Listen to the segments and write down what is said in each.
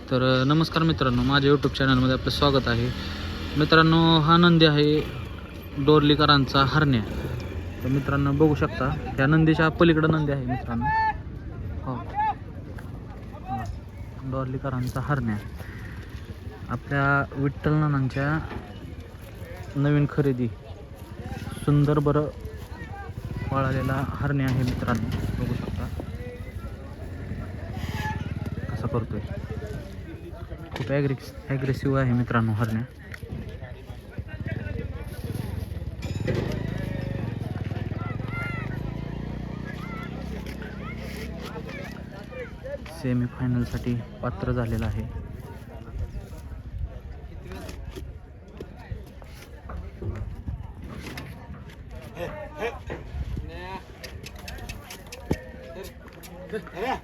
तर नमस्कार मित्रांनो, माझ्या यूट्यूब चॅनलमध्ये आपलं स्वागत आहे. मित्रांनो, हा नंदी आहे डोरलीकरांचा हरण्या. तर मित्रांनो बघू शकता, ह्या नंदीच्या पलीकडं नंदी आहे मित्रांनो. हो, डोरलीकरांचा हरण्या आपल्या विठ्ठल नानांच्या नवीन खरेदी सुंदर बरं पळालेला हरण्या आहे मित्रांनो. बघू शकता कसा करतोय. खूप ॲग्रेसिव्ह आहे मित्रांनो हरण्या. सेमीफायनलसाठी पात्र झालेला आहे.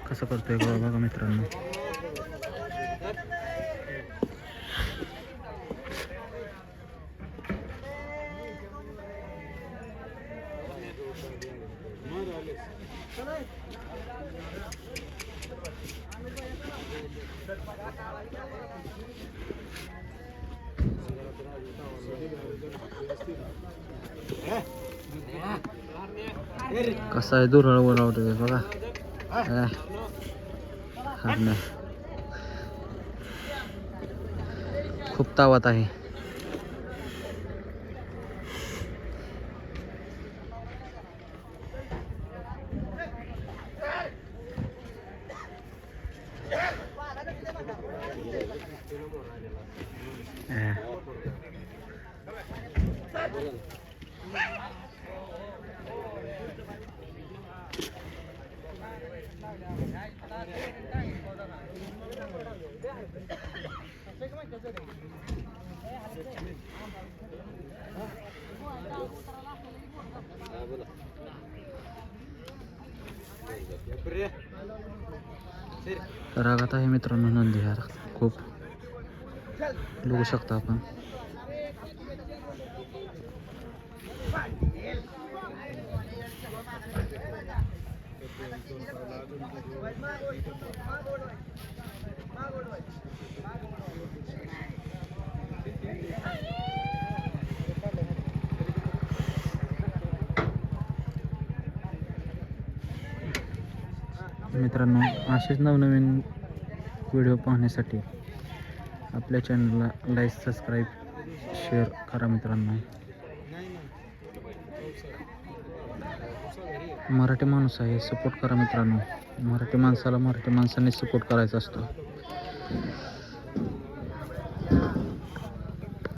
कसं करतोय बघा मित्रांनो. कसा आहे दुरळ उरावतोय बघा. हरण्या खूप तावात आहे. रागात आहे मित्रांनो नंदी यार खूप. बघू शकता आपण. मित्रांनो, असेच नवनवीन व्हिडिओ पाहण्यासाठी आपल्या चॅनलला लाईक, सबस्क्राईब, शेअर करा मित्रांनो. मराठी माणूस आहे, सपोर्ट करा मित्रांनो. मराठी माणसाला मराठी माणसाने सपोर्ट करायचा असतो.